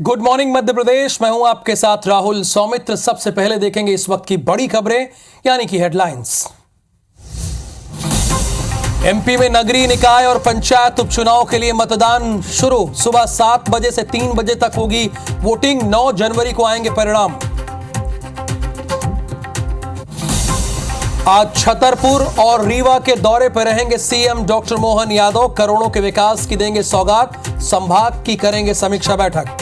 Good morning Madhya Pradesh. मैं हूं आपके साथ राहुल सौमित्र। सबसे पहले देखेंगे इस वक्त की बड़ी खबरें यानी कि हेडलाइंस। एमपी में नगरीय निकाय और पंचायत उपचुनाव के लिए मतदान शुरू। सुबह 7 बजे से 3 बजे तक होगी वोटिंग। 9 जनवरी को आएंगे परिणाम। आज छतरपुर और रीवा के दौरे पर रहेंगे सीएम डॉक्टर मोहन यादव। करोड़ों के विकास की देंगे सौगात। संभाग की करेंगे समीक्षा बैठक।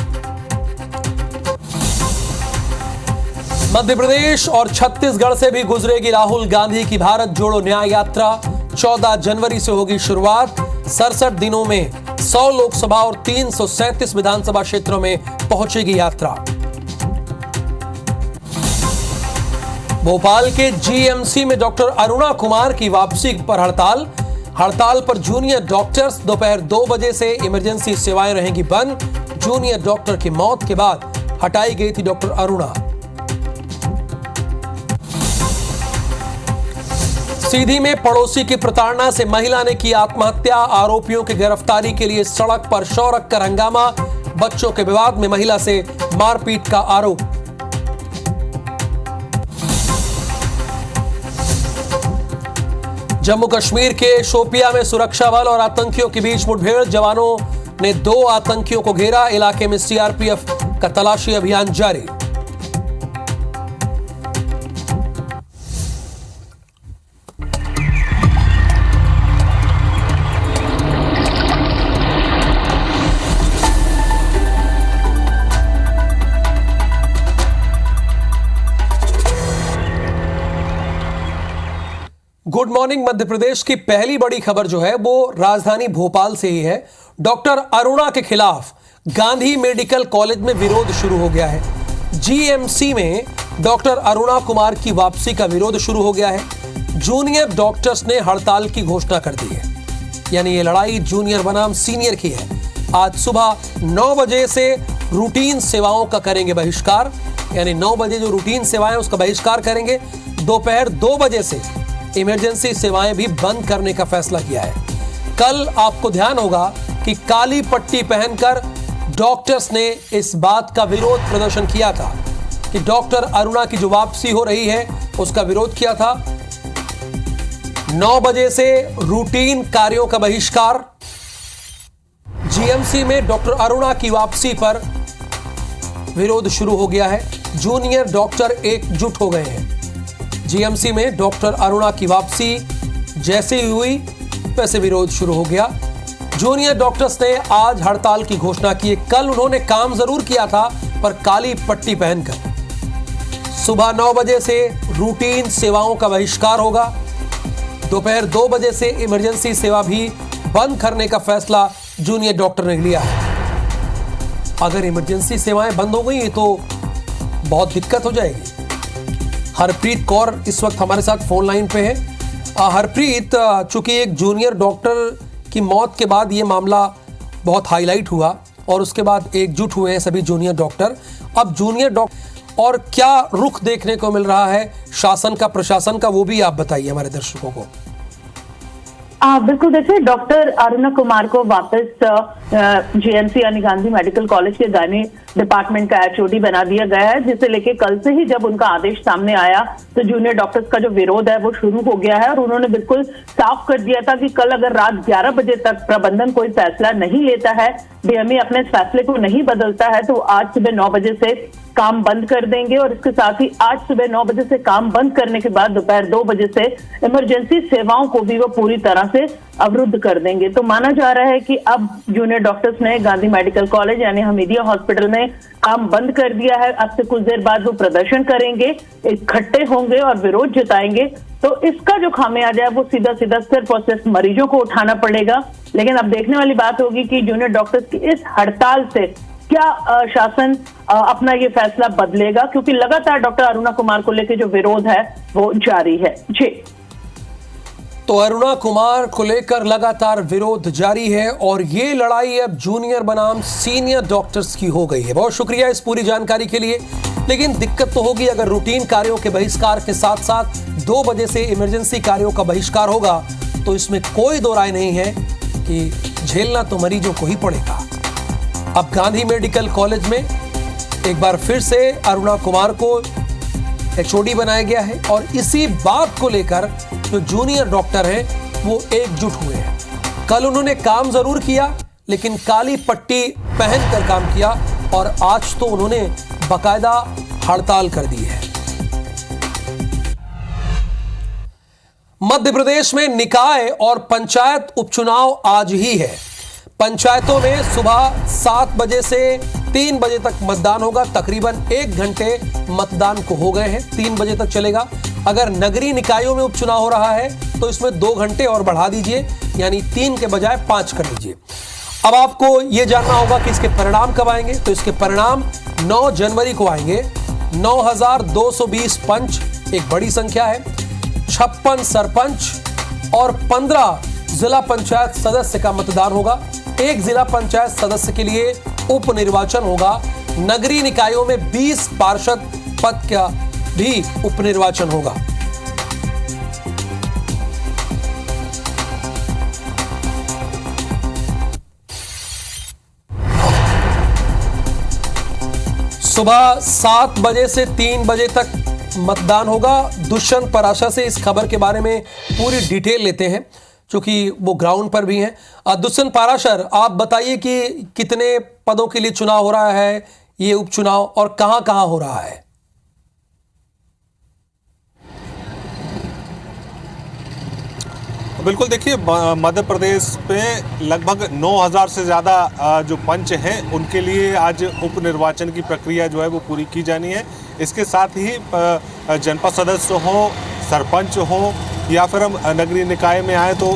मध्य प्रदेश और छत्तीसगढ़ से भी गुजरेगी राहुल गांधी की भारत जोड़ो न्याय यात्रा। 14 जनवरी से होगी शुरुआत। 67 दिनों में 100 लोकसभा और 337 विधानसभा क्षेत्रों में पहुंचेगी यात्रा। भोपाल के जीएमसी में डॉक्टर अरुणा कुमार की वापसी पर हड़ताल पर जूनियर डॉक्टर्स। दोपहर 2 बजे से इमरजेंसी सेवाएं रहेंगी बंद। जूनियर डॉक्टर की मौत के बाद हटाई गई थी डॉक्टर अरुणा। सीधी में पड़ोसी की प्रताड़ना से महिला ने की आत्महत्या। आरोपियों की गिरफ्तारी के लिए सड़क पर शौरक कर हंगामा। बच्चों के विवाद में महिला से मारपीट का आरोप। जम्मू कश्मीर के शोपिया में सुरक्षा बल और आतंकियों के बीच मुठभेड़। जवानों ने 2 आतंकियों को घेरा। इलाके में सीआरपीएफ का तलाशी अभियान जारी। गुड मॉर्निंग मध्य प्रदेश की पहली बड़ी खबर जो है वो राजधानी भोपाल से ही है। डॉक्टर अरुणा के खिलाफ गांधी मेडिकल कॉलेज में विरोध शुरू हो गया है। जीएमसी में डॉक्टर अरुणा कुमार की वापसी का विरोध शुरू हो गया है। जूनियर डॉक्टर्स ने हड़ताल की घोषणा कर दी है, यानी ये लड़ाई जूनियर बनाम सीनियर की है। आज सुबह 9 बजे से रूटीन सेवाओं का करेंगे बहिष्कार, यानी 9 बजे जो रूटीन सेवाएं उसका बहिष्कार करेंगे। दोपहर 2 बजे से इमरजेंसी सेवाएं भी बंद करने का फैसला किया है। कल आपको ध्यान होगा कि काली पट्टी पहनकर डॉक्टर्स ने इस बात का विरोध प्रदर्शन किया था कि डॉक्टर अरुणा की जो वापसी हो रही है उसका विरोध किया था। 9 बजे से रूटीन कार्यों का बहिष्कार। जीएमसी में डॉक्टर अरुणा की वापसी पर विरोध शुरू हो गया है। जूनियर डॉक्टर एकजुट हो गए हैं। जीएमसी में डॉक्टर अरुणा की वापसी जैसे ही हुई वैसे विरोध शुरू हो गया। जूनियर डॉक्टर्स ने आज हड़ताल की घोषणा की। कल उन्होंने काम जरूर किया था पर काली पट्टी पहनकर। सुबह 9 बजे से रूटीन सेवाओं का बहिष्कार होगा। दोपहर 2 बजे से इमरजेंसी सेवा भी बंद करने का फैसला जूनियर डॉक्टर ने लिया है। अगर इमरजेंसी सेवाएं बंद हो गई तो बहुत दिक्कत हो जाएगी। हरप्रीत कौर इस वक्त हमारे साथ फोन लाइन पे है। हरप्रीत, चूंकि एक जूनियर डॉक्टर की मौत के बाद ये मामला बहुत हाईलाइट हुआ और उसके बाद एकजुट हुए हैं सभी जूनियर डॉक्टर। अब जूनियर डॉक्टर और क्या रुख देखने को मिल रहा है शासन का, प्रशासन का, वो भी आप बताइए हमारे दर्शकों को। बिल्कुल, देखिए डॉक्टर अरुणा कुमार को वापस जीएमसी यानी गांधी मेडिकल कॉलेज के गायनी डिपार्टमेंट का एचओडी बना दिया गया है, जिसे लेके कल से ही जब उनका आदेश सामने आया तो जूनियर डॉक्टर्स का जो विरोध है वो शुरू हो गया है। और उन्होंने बिल्कुल साफ कर दिया था कि कल अगर रात 11 बजे तक प्रबंधन कोई फैसला नहीं लेता है, डीएमई अपने फैसले को नहीं बदलता है, तो आज सुबह 9 बजे से काम बंद कर देंगे। और इसके साथ ही आज सुबह 9 बजे से काम बंद करने के बाद दोपहर 2 बजे से इमरजेंसी सेवाओं को भी वो पूरी तरह से अवरुद्ध कर देंगे। तो माना जा रहा है कि अब जूनियर डॉक्टर्स ने गांधी मेडिकल कॉलेज यानी हमीदिया हॉस्पिटल में काम बंद कर दिया है। अब से कुछ देर बाद वो प्रदर्शन करेंगे, इकट्ठे होंगे और विरोध जताएंगे। तो इसका जो खामियाजा है वो सीधा सीधा सिर्फ और सिर्फ मरीजों को उठाना पड़ेगा। लेकिन अब देखने वाली बात होगी कि जूनियर डॉक्टर्स की इस हड़ताल से क्या शासन अपना ये फैसला बदलेगा, क्योंकि लगातार डॉक्टर अरुणा कुमार को लेकर जो विरोध है वो जारी है। जी, तो अरुणा कुमार को लेकर लगातार विरोध जारी है और ये लड़ाई अब जूनियर बनाम सीनियर डॉक्टर्स की हो गई है। बहुत शुक्रिया इस पूरी जानकारी के लिए। लेकिन दिक्कत तो होगी अगर रूटीन कार्यों के बहिष्कार के साथ साथ 2 बजे से इमरजेंसी कार्यों का बहिष्कार होगा, तो इसमें कोई दो राय नहीं है कि झेलना तो मरीजों को ही पड़ेगा। अब गांधी मेडिकल कॉलेज में एक बार फिर से अरुणा कुमार को एचओडी बनाया गया है और इसी बात को लेकर जो जूनियर डॉक्टर हैं वो एकजुट हुए हैं। कल उन्होंने काम जरूर किया लेकिन काली पट्टी पहनकर काम किया और आज तो उन्होंने बाकायदा हड़ताल कर दी है। मध्य प्रदेश में निकाय और पंचायत उपचुनाव आज ही है। पंचायतों में सुबह 7 बजे से 3 बजे तक मतदान होगा। तकरीबन 1 घंटे मतदान को हो गए हैं, 3 बजे तक चलेगा। अगर नगरीय निकायों में उपचुनाव हो रहा है तो इसमें 2 घंटे और बढ़ा दीजिए, यानी 3 के बजाय 5 कर दीजिए। अब आपको यह जानना होगा कि इसके परिणाम कब आएंगे, तो इसके परिणाम 9 जनवरी को आएंगे। 9,220 पंच एक बड़ी संख्या है। 56 सरपंच और 15 जिला पंचायत सदस्य का मतदान होगा। एक जिला पंचायत सदस्य के लिए उपनिर्वाचन होगा। नगरीय निकायों में 20 पार्षद पद का भी उपनिर्वाचन होगा। सुबह 7 बजे से 3 बजे तक मतदान होगा। दुष्यंत पराशर से इस खबर के बारे में पूरी डिटेल लेते हैं, क्योंकि वो ग्राउंड पर भी हैं। दुष्यंत पराशर, आप बताइए कि कितने पदों के लिए चुनाव हो रहा है, ये उपचुनाव, और कहां कहां हो रहा है? बिल्कुल, देखिए मध्य प्रदेश में लगभग 9,000 से ज़्यादा जो पंच हैं उनके लिए आज उपनिर्वाचन की प्रक्रिया जो है वो पूरी की जानी है। इसके साथ ही जनपद सदस्य हों, सरपंच हों, या फिर हम नगरीय निकाय में आए तो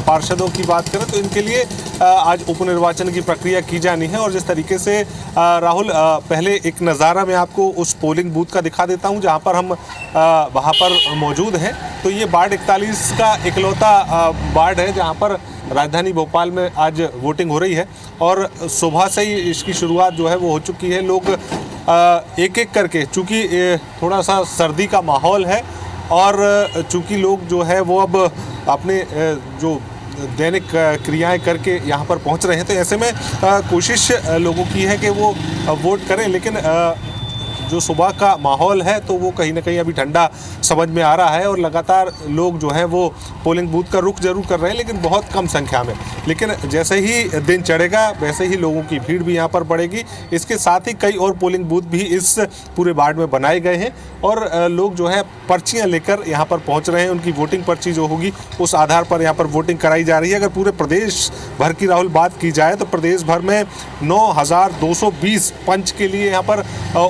पार्षदों की बात करें तो इनके लिए आज उपनिर्वाचन की प्रक्रिया की जानी है। और जिस तरीके से राहुल, पहले एक नज़ारा मैं आपको उस पोलिंग बूथ का दिखा देता हूं जहां पर हम वहां पर मौजूद हैं। तो ये वार्ड 41 का इकलौता वार्ड है जहां पर राजधानी भोपाल में आज वोटिंग हो रही है और सुबह से ही इसकी शुरुआत जो है वो हो चुकी है। लोग एक एक करके, चूँकि थोड़ा सा सर्दी का माहौल है और चूँकि लोग जो है वो अब अपने जो दैनिक क्रियाएं करके यहाँ पर पहुँच रहे हैं, तो ऐसे में कोशिश लोगों की है कि वो वोट करें। लेकिन जो सुबह का माहौल है तो वो कहीं ना कहीं अभी ठंडा समझ में आ रहा है और लगातार लोग जो हैं वो पोलिंग बूथ का रुख जरूर कर रहे हैं, लेकिन बहुत कम संख्या में। लेकिन जैसे ही दिन चढ़ेगा वैसे ही लोगों की भीड़ भी यहाँ पर बढ़ेगी। इसके साथ ही कई और पोलिंग बूथ भी इस पूरे वार्ड में बनाए गए हैं और लोग जो है पर्चियाँ लेकर यहाँ पर पहुँच रहे हैं। उनकी वोटिंग पर्ची जो होगी उस आधार पर यहाँ पर वोटिंग कराई जा रही है। अगर पूरे प्रदेश भर की राहुल बात की जाए तो प्रदेश भर में 9,220 पंच के लिए यहाँ पर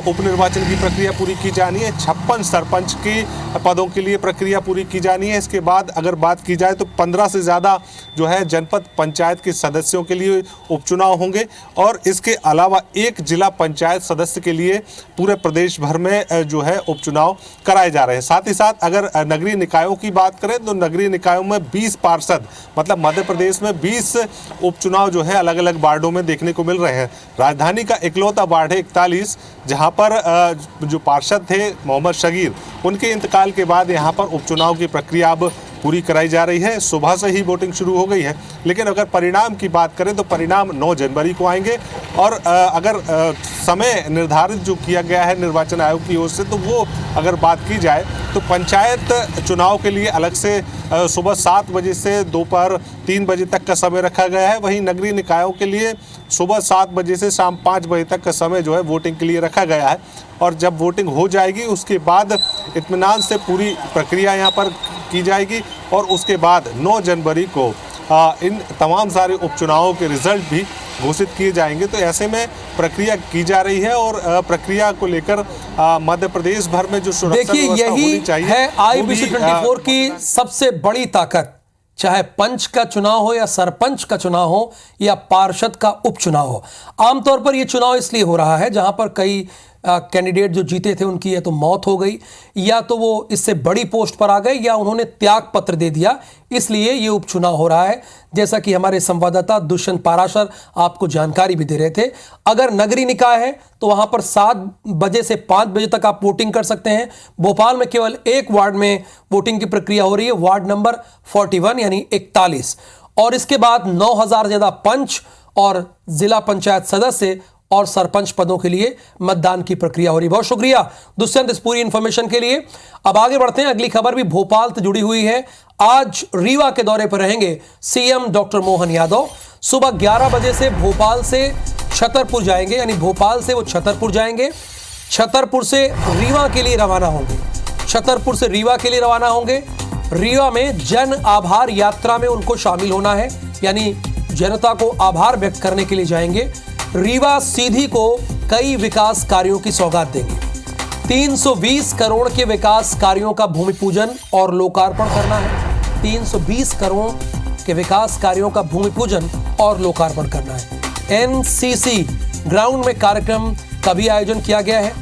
उपनिर्वाचन की प्रक्रिया पूरी की जानी है। 56 सरपंच की पदों के लिए प्रक्रिया पूरी की जानी है। इसके बाद अगर बात की जाए तो 15 से ज़्यादा जो है जनपद पंचायत के सदस्यों के लिए उपचुनाव होंगे और इसके अलावा एक जिला पंचायत सदस्य के लिए पूरे प्रदेश भर में जो है उपचुनाव कराए जा रहे हैं। साथ ही साथ अगर नगरीय निकायों की बात करें तो नगरीय निकायों में 20 पार्षद, मतलब मध्य प्रदेश में 20 उपचुनाव जो है अलग अलग वार्डों में देखने को मिल रहे हैं। राजधानी का इकलौता वार्ड है 41, जहाँ पर जो पार्षद थे मोहम्मद शगीर, उनके इंतकाल के बाद यहाँ पर उपचुनाव की प्रक्रिया अब पूरी कराई जा रही है। सुबह से ही वोटिंग शुरू हो गई है, लेकिन अगर परिणाम की बात करें तो परिणाम 9 जनवरी को आएंगे। और अगर समय निर्धारित जो किया गया है निर्वाचन आयोग की ओर से, तो वो अगर बात की जाए तो पंचायत चुनाव के लिए अलग से सुबह 7 बजे से दोपहर 3 बजे तक का समय रखा गया है। वहीं नगरीय निकायों के लिए सुबह 7 बजे से शाम 5 बजे तक का समय जो है वोटिंग के लिए रखा गया है। और जब वोटिंग हो जाएगी उसके बाद इत्मीनान से पूरी प्रक्रिया यहाँ पर की जाएगी और उसके बाद 9 जनवरी को इन तमाम सारे उपचुनावों के रिजल्ट भी घोषित किए जाएंगे। तो ऐसे में प्रक्रिया की जा रही है और प्रक्रिया को लेकर मध्य प्रदेश भर में जो सुरक्षा व्यवस्था होनी चाहिए, यही है IBC 24 की सबसे बड़ी ताकत। चाहे पंच का चुनाव हो या सरपंच का चुनाव हो या पार्षद का उपचुनाव हो, आमतौर पर यह चुनाव इसलिए हो रहा है जहां पर कई कैंडिडेट जो जीते थे उनकी या तो मौत हो गई, या तो वो इससे बड़ी पोस्ट पर आ गए, या उन्होंने त्याग पत्र दे दिया, इसलिए ये उपचुनाव हो रहा है। जैसा कि हमारे संवाददाता दुष्यंत पाराशर आपको जानकारी भी दे रहे थे। अगर नगरीय निकाय है तो वहां पर 7 बजे से 5 बजे तक आप वोटिंग कर सकते हैं। भोपाल में केवल एक वार्ड में वोटिंग की प्रक्रिया हो रही है, वार्ड नंबर 41 यानी 41, और इसके बाद 9,000 ज्यादा पंच और जिला पंचायत सदस्य और सरपंच पदों के लिए मतदान की प्रक्रिया हो रही। बहुत शुक्रिया दुष्यंत इस पूरी इंफॉर्मेशन के लिए। अब आगे बढ़ते हैं, अगली खबर भी भोपाल से जुड़ी हुई है। आज रीवा के दौरे पर रहेंगे सीएम डॉक्टर मोहन यादव। सुबह 11 बजे से भोपाल से छतरपुर जाएंगे, यानी भोपाल से वो छतरपुर जाएंगे, छतरपुर से रीवा के लिए रवाना होंगे, छतरपुर से रीवा के लिए रवाना होंगे। रीवा में जन आभार यात्रा में उनको शामिल होना है, यानी जनता को आभार व्यक्त करने के लिए जाएंगे। रीवा सीधी को कई विकास कार्यों की सौगात देंगे। 320 करोड़ के विकास कार्यों का भूमि पूजन और लोकार्पण करना है। 320 करोड़ के विकास कार्यों का भूमि पूजन और लोकार्पण करना है। एनसीसी ग्राउंड में कार्यक्रम का भी आयोजन किया गया है।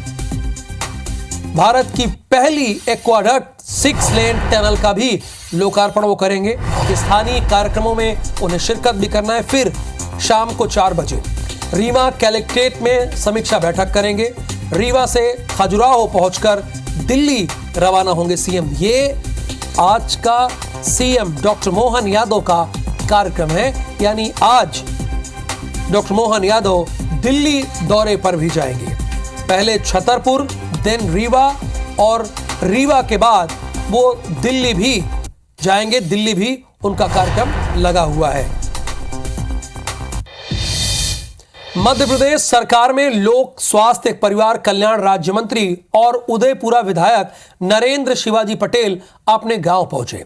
भारत की पहली एक्वाडक्ट 6 लेन टनल का भी लोकार्पण वो करेंगे। स्थानीय कार्यक्रमों में उन्हें शिरकत भी करना है। फिर शाम को 4 बजे रीवा कलेक्ट्रेट में समीक्षा बैठक करेंगे। रीवा से खजुराहो पहुंचकर दिल्ली रवाना होंगे सीएम। ये आज का सीएम डॉक्टर मोहन यादव का कार्यक्रम है, यानी आज डॉक्टर मोहन यादव दिल्ली दौरे पर भी जाएंगे। पहले छतरपुर, देन रीवा और रीवा के बाद वो दिल्ली भी जाएंगे। दिल्ली भी उनका कार्यक्रम लगा हुआ है। मध्य प्रदेश सरकार में लोक स्वास्थ्य परिवार कल्याण राज्य मंत्री और उदयपुरा विधायक नरेंद्र शिवाजी पटेल अपने गांव पहुंचे,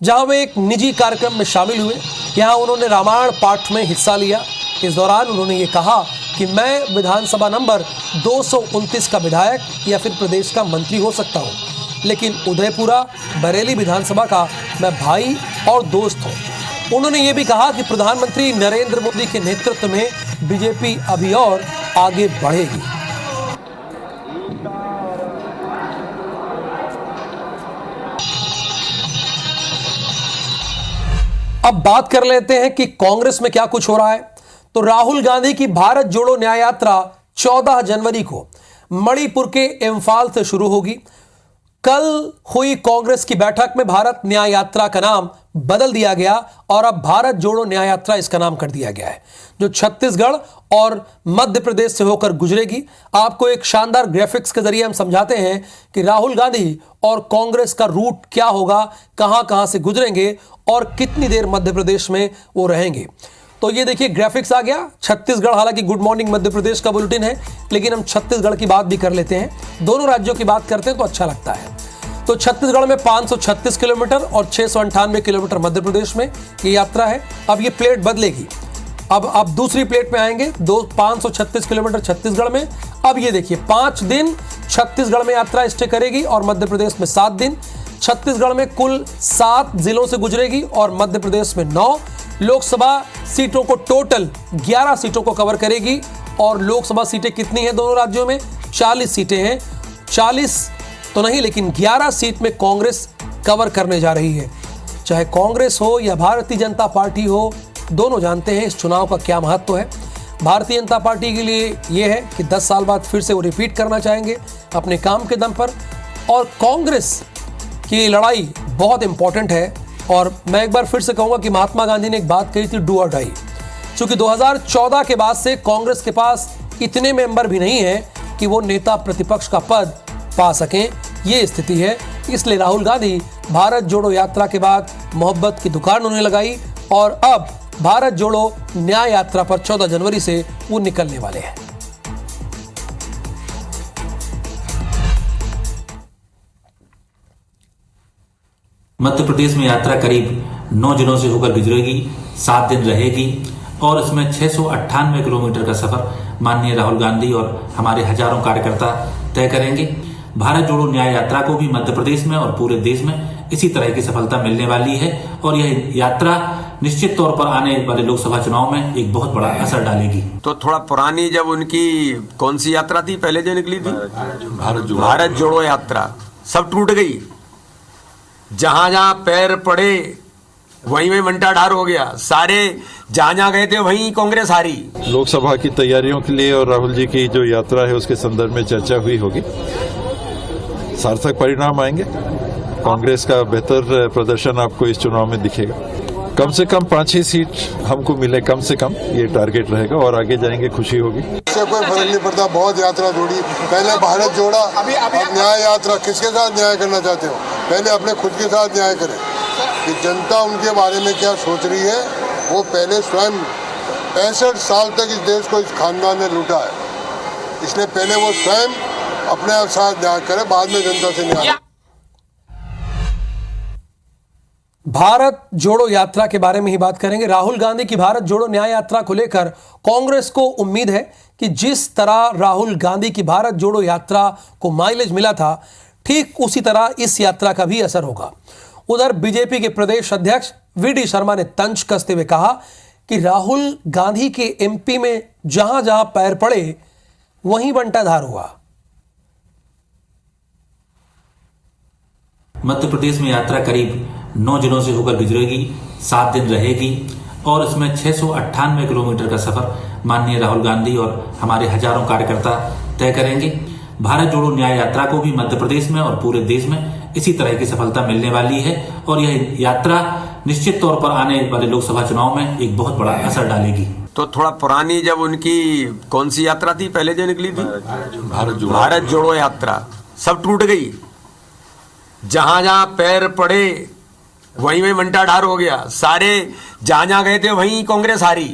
जहां वे एक निजी कार्यक्रम में शामिल हुए। यहां उन्होंने रामायण पाठ में हिस्सा लिया। इस दौरान उन्होंने ये कहा कि मैं विधानसभा नंबर 229 का विधायक या फिर प्रदेश का मंत्री हो सकता हूं, लेकिन उदयपुरा बरेली विधानसभा का मैं भाई और दोस्त हूं। उन्होंने ये भी कहा कि प्रधानमंत्री नरेंद्र मोदी के नेतृत्व में बीजेपी अभी और आगे बढ़ेगी। अब बात कर लेते हैं कि कांग्रेस में क्या कुछ हो रहा है। तो राहुल गांधी की भारत जोड़ो न्याय यात्रा 14 जनवरी को मणिपुर के इम्फाल से शुरू होगी। कल हुई कांग्रेस की बैठक में भारत न्याय यात्रा का नाम बदल दिया गया और अब भारत जोड़ो न्याय यात्रा इसका नाम कर दिया गया है, जो छत्तीसगढ़ और मध्य प्रदेश से होकर गुजरेगी। आपको एक शानदार ग्राफिक्स के जरिए हम समझाते हैं कि राहुल गांधी और कांग्रेस का रूट क्या होगा, कहां से गुजरेंगे और कितनी देर मध्य प्रदेश में वो रहेंगे। तो ये देखिए ग्राफिक्स आ गया। छत्तीसगढ़, हालांकि गुड मॉर्निंग मध्य प्रदेश का बुलेटिन है, लेकिन हम छत्तीसगढ़ की बात भी कर लेते हैं। दोनों राज्यों की बात करते हैं तो अच्छा लगता है। तो छत्तीसगढ़ में 536 किलोमीटर और 698 किलोमीटर मध्य प्रदेश में ये यात्रा है। अब ये प्लेट बदलेगी। अब दूसरी प्लेट में आएंगे। 536 किलोमीटर छत्तीसगढ़ में। अब ये देखिए 5 दिन छत्तीसगढ़ में यात्रा स्टे करेगी और मध्य प्रदेश में 7 दिन। छत्तीसगढ़ में कुल 7 जिलों से गुजरेगी और मध्य प्रदेश में 9। लोकसभा सीटों को टोटल 11 सीटों को कवर करेगी। और लोकसभा सीटें कितनी हैं दोनों राज्यों में? 40 सीटें हैं। 40 तो नहीं, लेकिन 11 सीट में कांग्रेस कवर करने जा रही है। चाहे कांग्रेस हो या भारतीय जनता पार्टी हो, दोनों जानते हैं इस चुनाव का क्या महत्व है। भारतीय जनता पार्टी के लिए यह है कि 10 साल बाद फिर से वो रिपीट करना चाहेंगे अपने काम के दम पर, और कांग्रेस की लड़ाई बहुत इंपॉर्टेंट है। और मैं एक बार फिर से कहूँगा कि महात्मा गांधी ने एक बात कही थी, डू और डाई। चूंकि 2014 के बाद से कांग्रेस के पास इतने मेंबर भी नहीं है कि वो नेता प्रतिपक्ष का पद पा सकें, ये स्थिति है। इसलिए राहुल गांधी भारत जोड़ो यात्रा के बाद मोहब्बत की दुकान उन्हें लगाई और अब भारत जोड़ो न्याय यात्रा पर 14 जनवरी से वो निकलने वाले हैं। मध्य प्रदेश में यात्रा करीब 9 जिलों से होकर गुजरेगी, 7 दिन रहेगी और इसमें 698 किलोमीटर का सफर माननीय राहुल गांधी और हमारे हजारों कार्यकर्ता तय करेंगे। भारत जोड़ो न्याय यात्रा को भी मध्य प्रदेश में और पूरे देश में इसी तरह की सफलता मिलने वाली है और यह यात्रा निश्चित तौर पर आने वाले लोकसभा चुनाव में एक बहुत बड़ा असर डालेगी। तो थोड़ा पुरानी, जब उनकी कौन सी यात्रा थी पहले जो निकली थी, भारत जोड़ो यात्रा, सब टूट गई। जहां जहां पैर पड़े वहीं में मंटा ढार हो गया। सारे जहां जहां गए थे वहीं कांग्रेस हारी। लोकसभा की तैयारियों के लिए और राहुल जी की जो यात्रा है उसके संदर्भ में चर्चा हुई होगी। सार्थक परिणाम आएंगे। कांग्रेस का बेहतर प्रदर्शन आपको इस चुनाव में दिखेगा। कम से कम 5-6 सीट हमको मिले, कम से कम ये टारगेट रहेगा और आगे जाएंगे खुशी होगी। इससे कोई फर्क नहीं पड़ता। बहुत यात्रा जोड़ी, पहले भारत जोड़ा, अब न्याय यात्रा। किसके साथ न्याय करना चाहते हो? पहले अपने खुद के साथ न्याय करें कि जनता उनके बारे में क्या सोच रही है। वो पहले स्वयं 65 साल तक इस देश को इस खानदान ने लूटा है, इसलिए पहले वो स्वयं अपने साथ न्याय करे, बाद में जनता से न्याय। भारत जोड़ो यात्रा के बारे में ही बात करेंगे। राहुल गांधी की भारत जोड़ो न्याय यात्रा को लेकर कांग्रेस को उम्मीद है कि जिस तरह राहुल गांधी की भारत जोड़ो यात्रा को माइलेज मिला था, ठीक उसी तरह इस यात्रा का भी असर होगा। उधर बीजेपी के प्रदेश अध्यक्ष वीडी शर्मा ने तंज कसते हुए कहा कि राहुल गांधी के एमपी में जहां जहां पैर पड़े वहीं बंटाधार हुआ। मध्य प्रदेश में यात्रा करीब 9 जिलों से होकर गुजरेगी, 7 दिन रहेगी और इसमें 698 किलोमीटर का सफर माननीय राहुल गांधी और हमारे हजारों कार्यकर्ता तय करेंगे। भारत जोड़ो न्याय यात्रा को भी मध्य प्रदेश में और पूरे देश में इसी तरह की सफलता मिलने वाली है और यह यात्रा निश्चित तौर पर आने वाले लोकसभा चुनाव में एक बहुत बड़ा असर डालेगी। तो थोड़ा पुरानी, जब उनकी कौन सी यात्रा थी पहले जो निकली थी, भारत जोड़ो यात्रा, सब टूट गई। जहां जहां पैर पड़े वहीं में बंटाढार हो गया। सारे जहां जहां गए थे वहीं कांग्रेस हारी।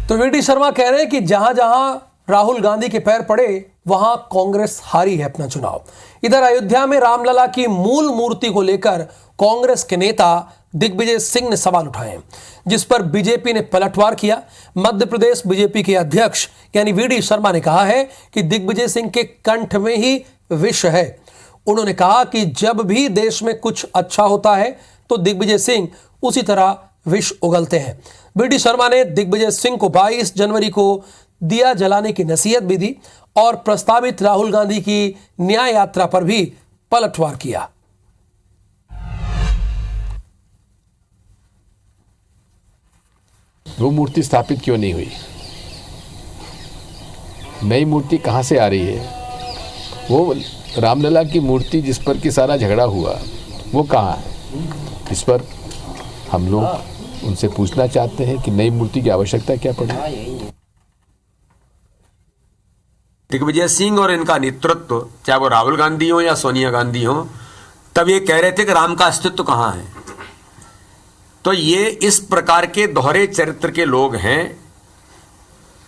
तो वीडी शर्मा कह रहे हैं कि जहां जहां राहुल गांधी के पैर पड़े वहां कांग्रेस हारी है अपना चुनाव। इधर अयोध्या में रामलला की मूल मूर्ति को लेकर कांग्रेस के नेता दिग्विजय सिंह ने सवाल उठाए, जिस पर बीजेपी ने पलटवार किया। मध्य प्रदेश बीजेपी के अध्यक्ष यानी वीडी शर्मा ने कहा है कि दिग्विजय सिंह के कंठ में ही विष है। उन्होंने कहा कि जब भी देश में कुछ अच्छा होता है तो दिग्विजय सिंह उसी तरह विष उगलते हैं। वीडी शर्मा ने दिग्विजय सिंह को 22 जनवरी को दिया जलाने की नसीहत भी दी और प्रस्तावित राहुल गांधी की न्याय यात्रा पर भी पलटवार किया। वो मूर्ति स्थापित क्यों नहीं हुई? नई मूर्ति कहां से आ रही है? वो रामलला की मूर्ति जिस पर कि सारा झगड़ा हुआ वो कहाँ है? इस पर हम लोग उनसे पूछना चाहते हैं कि नई मूर्ति की आवश्यकता क्या पड़ी। दिग्विजय सिंह और इनका नेतृत्व, चाहे वो राहुल गांधी हो या सोनिया गांधी हो, तब ये कह रहे थे कि राम का अस्तित्व कहाँ है। तो ये इस प्रकार के दोहरे चरित्र के लोग हैं।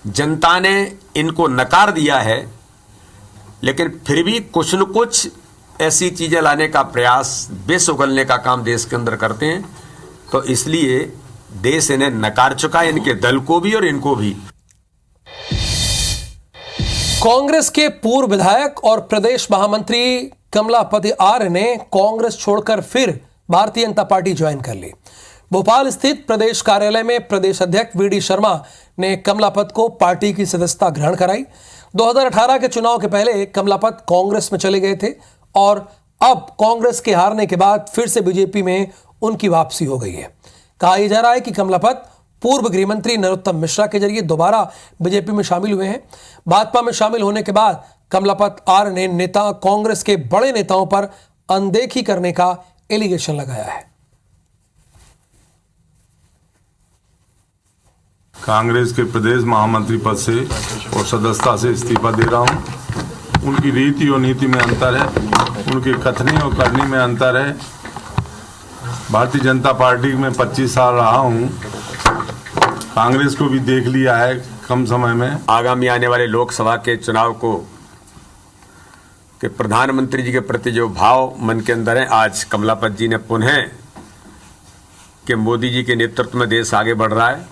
जनता ने इनको नकार दिया है, लेकिन फिर भी कुछ न कुछ ऐसी चीजें लाने का प्रयास, विष उगलने का काम देश के अंदर करते हैं। तो इसलिए देश इन्हें नकार चुका है, इनके दल को भी और इनको भी। कांग्रेस के पूर्व विधायक और प्रदेश महामंत्री कमलापति आर्य ने कांग्रेस छोड़कर फिर भारतीय जनता पार्टी ज्वाइन कर ली। भोपाल स्थित प्रदेश कार्यालय में प्रदेश अध्यक्ष वीडी शर्मा ने कमलापत को पार्टी की सदस्यता ग्रहण कराई। 2018 के चुनाव के पहले कमलापत कांग्रेस में चले गए थे और अब कांग्रेस के हारने के बाद फिर से बीजेपी में उनकी वापसी हो गई है। कहा जा रहा है कि कमलापत पूर्व गृह मंत्री नरोत्तम मिश्रा के जरिए दोबारा बीजेपी में शामिल हुए हैं। भाजपा में शामिल होने के बाद कमलापत आर्य ने नेता कांग्रेस के बड़े नेताओं पर अनदेखी करने का एलिगेशन लगाया है। कांग्रेस के प्रदेश महामंत्री पद से और सदस्यता से इस्तीफा दे रहा हूं। उनकी रीति और नीति में अंतर है, उनकी कथनी और करनी में अंतर है। भारतीय जनता पार्टी में 25 साल रहा हूं, कांग्रेस को भी देख लिया है कम समय में। आगामी आने वाले लोकसभा के चुनाव को कि प्रधानमंत्री जी के प्रति जो भाव मन के अंदर है, आज कमलापत जी ने पुनः कि मोदी जी के नेतृत्व में देश आगे बढ़ रहा है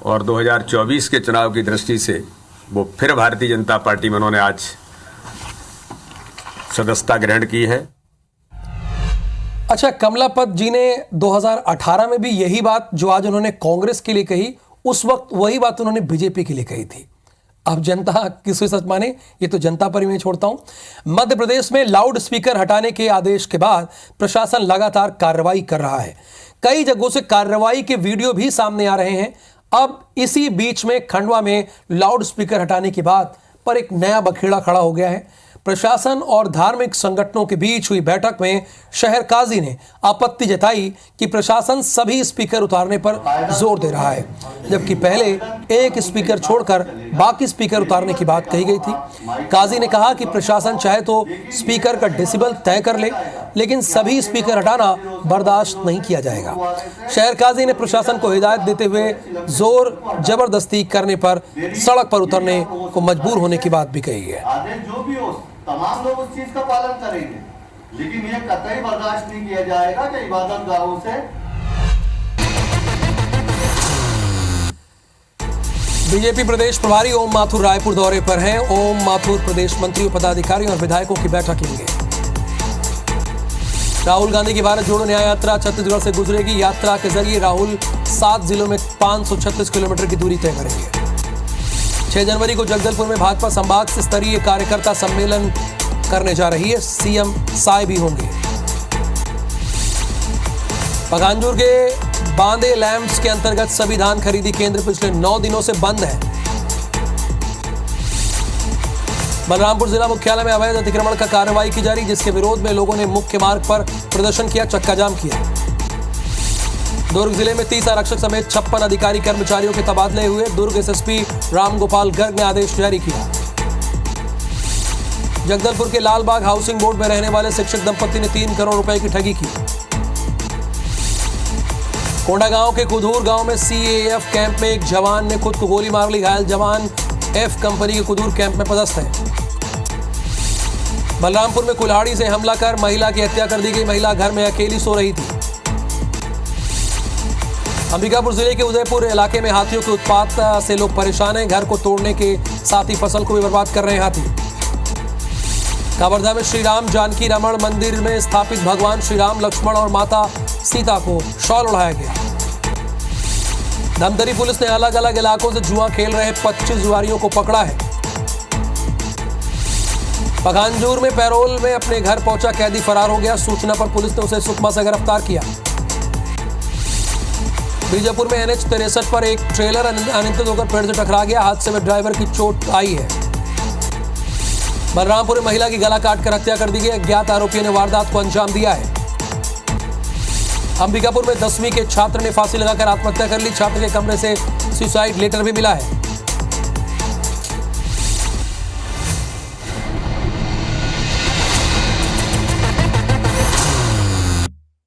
और 2024 के चुनाव की दृष्टि से वो फिर भारतीय जनता पार्टी में उन्होंने आज सदस्यता ग्रहण की है। अच्छा, कमलापत जी ने 2018 में भी यही बात जो आज उन्होंने कांग्रेस के लिए कही, उस वक्त वही बात उन्होंने बीजेपी के लिए कही थी। अब जनता किसको सच माने, ये तो जनता पर ही मैं छोड़ता हूं। मध्य प्रदेश में लाउड स्पीकर हटाने के आदेश के बाद प्रशासन लगातार कार्रवाई कर रहा है। कई जगहों से कार्रवाई के वीडियो भी सामने आ रहे हैं। अब इसी बीच में खंडवा में लाउड स्पीकर हटाने की बात पर एक नया बखेड़ा खड़ा हो गया है। प्रशासन और धार्मिक संगठनों के बीच हुई बैठक में शहर काजी ने आपत्ति जताई कि प्रशासन सभी स्पीकर उतारने पर जोर दे रहा है, जबकि पहले एक स्पीकर छोड़कर बाकी स्पीकर उतारने की बात कही गई थी। काजी ने कहा कि प्रशासन चाहे तो स्पीकर का डेसिबल तय कर ले, लेकिन सभी स्पीकर हटाना बर्दाश्त नहीं किया जाएगा। शहर काजी ने प्रशासन को हिदायत देते हुए जोर जबरदस्ती करने पर सड़क पर उतरने को मजबूर होने की बात भी कही है। आदेश जो भी हो, तमाम लोग उस चीज का पालन करेंगे, लेकिन यह कतई बर्दाश्त नहीं किया जाएगा कि इबादत गाहों से। बीजेपी प्रदेश प्रभारी ओम माथुर रायपुर दौरे पर हैं। ओम माथुर प्रदेश मंत्रियों, पदाधिकारियों और विधायकों की बैठक लेंगे। राहुल गांधी की भारत जोड़ो न्याय यात्रा छत्तीसगढ़ से गुजरेगी। यात्रा के जरिए राहुल 7 जिलों में 536 किलोमीटर की दूरी तय करेंगे। 6 जनवरी को जगदलपुर में भाजपा संभाग स्तरीय कार्यकर्ता सम्मेलन करने जा रही है। सीएम साय भी होंगे। पखांजूर के बांदे लैंप्स के अंतर्गत सभी धान खरीदी केंद्र पिछले 9 दिनों से बंद है। बलरामपुर जिला मुख्यालय में अवैध अतिक्रमण का कार्रवाई की जा रही, जिसके विरोध में लोगों ने मुख्य मार्ग पर प्रदर्शन किया, चक्का जाम किया। दुर्ग जिले में 30 आरक्षक समेत 56 अधिकारी कर्मचारियों के तबादले हुए। दुर्ग एसएसपी रामगोपाल गर्ग ने आदेश जारी किया। जगदलपुर के लालबाग हाउसिंग बोर्ड में रहने वाले शिक्षक दंपति ने 3 करोड़ रुपए की ठगी की। कोंडागांव के कुदूर गांव में सीएएफ कैंप में एक जवान ने खुद को गोली मार ली। घायल जवान एफ कंपनी के कुदूर कैंप में पदस्थ है। बलरामपुर में कुल्हाड़ी से हमला कर महिला की हत्या कर दी गई। महिला घर में अकेली सो रही थी। अंबिकापुर जिले के उदयपुर इलाके में हाथियों के उत्पात से लोग परेशान हैं। घर को तोड़ने के साथ ही फसल को भी बर्बाद कर रहे हैं हाथी। कवर्धा में श्री राम जानकी रमण मंदिर में स्थापित भगवान श्री राम, लक्ष्मण और माता सीता को शॉल ओढ़ाया गया। धमतरी पुलिस ने अलग अलग इलाकों से जुआ खेल रहे 25 जुआरियों को पकड़ा है। पखांजूर में पैरोल में अपने घर पहुंचा कैदी फरार हो गया। सूचना पर पुलिस ने उसे सुकमा से गिरफ्तार किया। बीजापुर में NH 63 पर एक ट्रेलर अनियंत्रित होकर पेड़ से टकरा गया। हादसे में ड्राइवर की चोट आई है। बलरामपुर में महिला की गला काटकर हत्या कर दी गई। अज्ञात आरोपियों ने वारदात को अंजाम दिया है। अंबिकापुर में 10वीं के छात्र ने फांसी लगाकर आत्महत्या कर ली। छात्र के कमरे से सुसाइड लेटर भी मिला है।